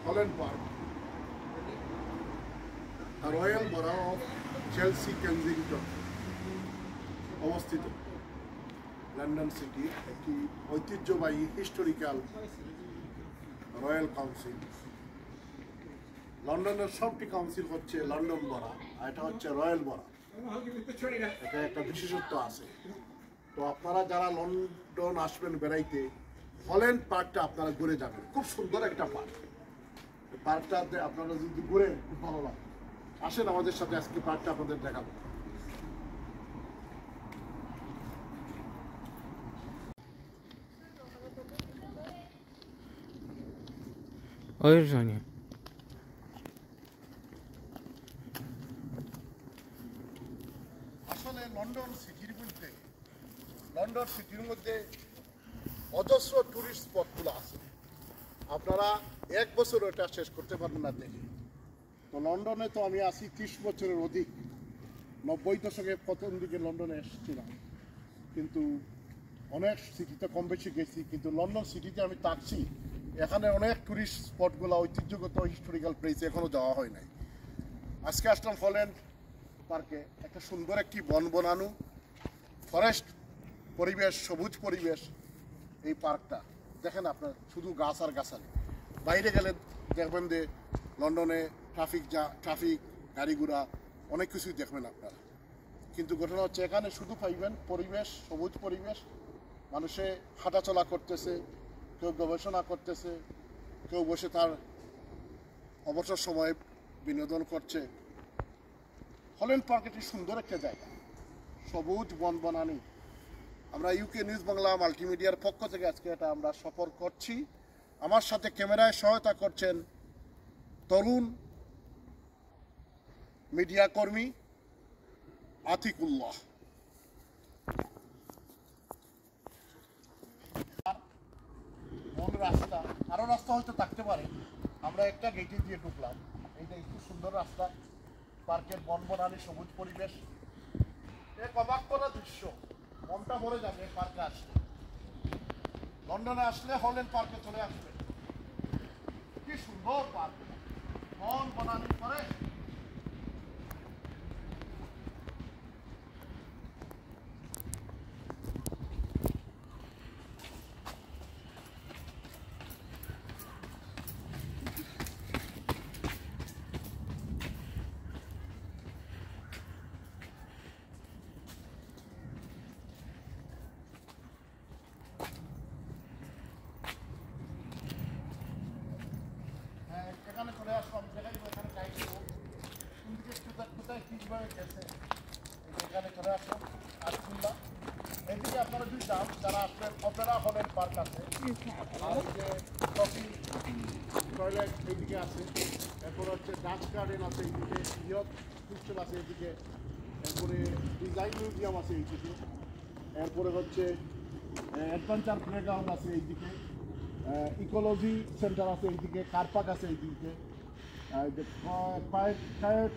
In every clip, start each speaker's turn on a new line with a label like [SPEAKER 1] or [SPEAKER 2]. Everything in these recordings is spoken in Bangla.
[SPEAKER 1] Holland Park, Royal Borough of Chelsea Kensington অবস্থিত লন্ডন সিটি একটি ঐতিহ্যবাহী হিস্টোরিক্যাল রয়্যাল কাউন্সিল। লন্ডনের সবটি কাউন্সিল হচ্ছে লন্ডন বরা, আর এটা হচ্ছে রয়্যাল বরা। এটা একটা বিশেষত্ব আছে। তো আপনারা যারা লন্ডন আসবেন বেড়াইতে, হল্যান্ড পার্কটা আপনারা ঘুরে যাবেন। খুব সুন্দর একটা পার্ক। পার্কটাতে আপনারা যদি ঘুরেন খুব ভালো লাগে। আসেন আমাদের সাথে, আজকে পার্কটা আপনাদের দেখাবো। আসলে লন্ডন সিটির মধ্যে অজস্র টুরিস্ট স্পটগুলো আছে। আপনারা এক বছর ওটা শেষ করতে পারবেন না দেখে। তো লন্ডনে তো আমি আছি 30 বছরের অধিক। 90 দশকে প্রথম দিকে লন্ডনে এসেছিলাম, কিন্তু অনেক সিটিতে কম বেশি গেছি, কিন্তু লন্ডন সিটিতে আমি থাকছি। এখানে অনেক টুরিস্ট স্পটগুলো, ঐতিহ্যগত হিস্টোরিক্যাল প্লেসে এখনও যাওয়া হয় নাই। আজকে আসলাম হল্যান্ড পার্কে। একটা সুন্দর একটি বন বনানো ফরেস্ট পরিবেশ, সবুজ পরিবেশ। এই পার্কটা দেখেন আপনার, শুধু গাছ আর গাছালি। বাইরে গেলে দেখবেন যে লন্ডনে ট্রাফিক গাড়ি ঘোড়া অনেক কিছুই দেখবেন আপনারা, কিন্তু ঘটনা হচ্ছে এখানে শুধু পাইবেন পরিবেশ, সবুজ পরিবেশ। মানুষে হাঁটাচলা করতেছে, কেউ গবেষণা করতেছে, কেউ বসে তার অবসর সময় বিনোদন করছে। হল্যান্ড পার্ক একটি সুন্দর একটা জায়গা, সবুজ বন বনানি। আমরা ইউকে নিউজ বাংলা মাল্টিমিডিয়ার পক্ষ থেকে আজকে এটা আমরা সফর করছি। আমার সাথে ক্যামেরায় সহায়তা করছেন তরুণ মিডিয়া কর্মী আতিকুল্লাহ। রাস্তা, আরো রাস্তা হয়তো থাকতে পারে। আমরা একটা গেটে দিয়ে ঢুকলাম। এইটা একটু সুন্দর রাস্তা, পার্কের বন বনানি, সবুজ পরিবেশ, এক অবাক করা দৃশ্য। মনটা ভরে যাবে পার্কে আসলে। লন্ডনে আসলে হল্যান্ড পার্কে চলে আসবে। কি সুন্দর পার্ক, বন বনানি করে। এখানে চলে আসলাম, এখানে গাইড দেবো কোথায় কীভাবে গেছে। এখানে চলে আসলাম আতিকুল্লাহ। এইদিকে আপনারা যদি যান, যারা আসবেন, অপেরা হল্যান্ড পার্ক আছে, আর যে কফি টয়লেট এইদিকে আছে। এরপর হচ্ছে ডাচ গার্ডেন আছে এইদিকে, ইয়ত ক্রিস্টাল আছে এইদিকে। এরপরে ডিজাইন মিউজিয়াম আছে এইদিকে। এরপরে হচ্ছে অ্যাডভেঞ্চার প্লেগ্রাউন্ড আছে এইদিকে, ইকোলজি সেন্টার আছে এইদিকে, কার পার্ক আছে এইদিকে,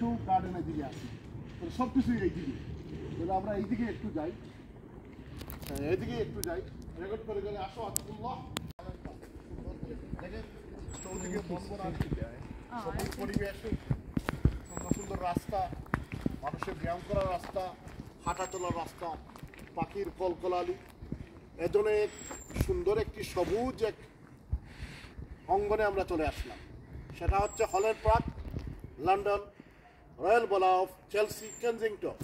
[SPEAKER 1] টু গার্ডেন এইদিকে আছে। সব কিছুই এইদিকে। তাহলে আমরা এইদিকে একটু যাই, রেকর্ড করে গেলে। আসো আতিকুল্লাহ। দেখেন চৌদিকে বন বনানি, সবুজ পরিবেশ, সুন্দর সুন্দর রাস্তা, মানুষের ব্যায়াম করার রাস্তা, হাঁটা চলার রাস্তা, পাখির কলকলালি। এজন্য এক সুন্দর একটি সবুজ এক অঙ্গনে আমরা চলে আসলাম। সেটা হচ্ছে Holland Park, London, Royal Borough of Chelsea Kensington.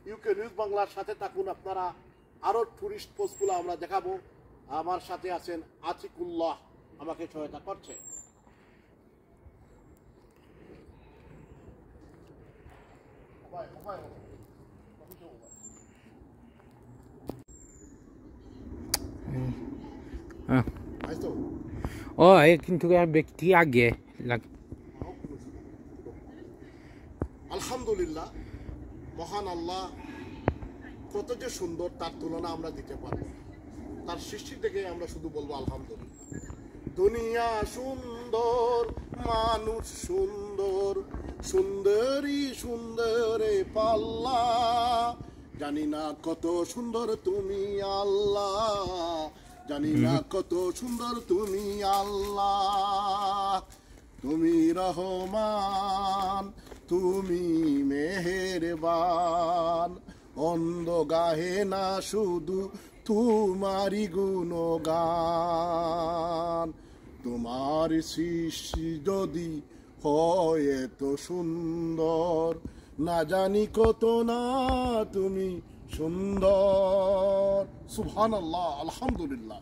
[SPEAKER 1] UK news বাংলার সাথে থাকুন আপনারা। আরও টুরিস্ট পোস্টগুলো আমরা দেখাবো। আমার সাথে আছেন আতিকুল্লাহ, আমাকে সহায়তা করছে।
[SPEAKER 2] ও কিন্তু ব্যক্তি আগে
[SPEAKER 1] আলহামদুলিল্লাহ, মহান আল্লাহ কত যে সুন্দর, তার তুলনা আমরা দিতে পারব। তার সৃষ্টি থেকে আমরা শুধু বলবো আলহামদুলিল্লাহ। দুনিয়া সুন্দর, মানুষ সুন্দর, সুন্দরী সুন্দরে পাল্লা, জানি না কত সুন্দর তুমি আল্লাহ, জানি না কত সুন্দর তুমি আল্লাহ, তুমি রহমান, তুমি মেহেরবান, অন্ধ গাহে না শুধু তোমারই গুণগান। তোমার সৃষ্টি যদি হয় এত সুন্দর, না জানি কত না তুমি সুন্দর। সুবহানাল্লাহ, আলহামদুলিল্লাহ।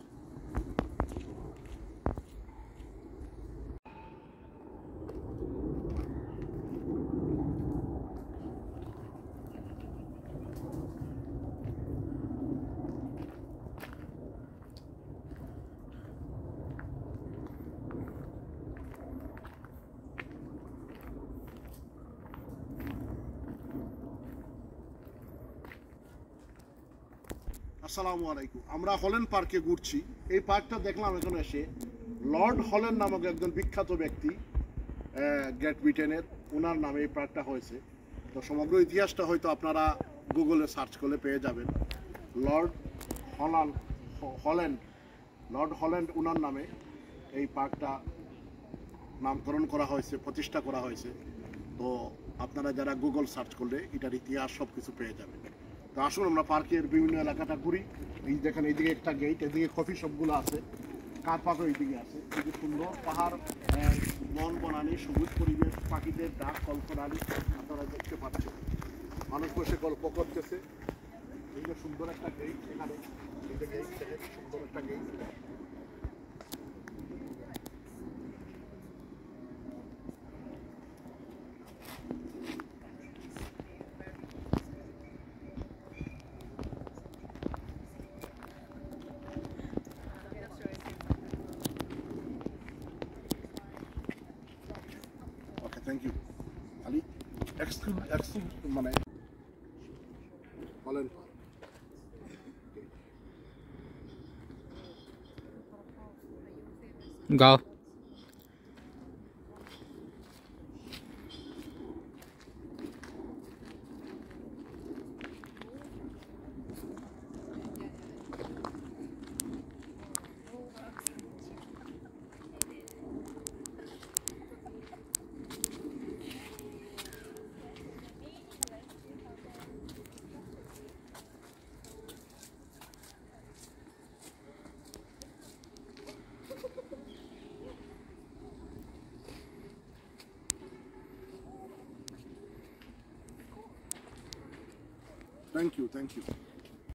[SPEAKER 1] আসসালামু আলাইকুম। আমরা হল্যান্ড পার্কে ঘুরছি। এই পার্কটা দেখলাম এখন এসে, লর্ড হল্যান্ড নামক একজন বিখ্যাত ব্যক্তি গ্রেট ব্রিটেনের, ওনার নামে এই পার্কটা হয়েছে। তো সমগ্র ইতিহাসটা হয়তো আপনারা গুগলে সার্চ করলে পেয়ে যাবেন। লর্ড হল্যান্ড ওনার নামে এই পার্কটা নামকরণ করা হয়েছে, প্রতিষ্ঠা করা হয়েছে। তো আপনারা যারা গুগল সার্চ করলে এটার ইতিহাস সব কিছু পেয়ে যাবেন। তো আসুন আমরা পার্কের বিভিন্ন এলাকাটা ঘুরি। এই দেখেন, এইদিকে একটা গেট, এদিকে কফি শপগুলো আছে, কার পাতও এইদিকে আছে। খুবই সুন্দর পাহাড়, বন বনানি, সবুজ পরিবেশ, পাখিদের ডাক কলকলানি আপনারা দেখতে পাচ্ছেন। মানুষ বসে গল্প করতেছে। এই যে সুন্দর একটা গেট, এখানে এই যে গেট, সুন্দর একটা গেট। Okay, thank you. খালি মানে বলেন।
[SPEAKER 2] Go.
[SPEAKER 1] Thank you.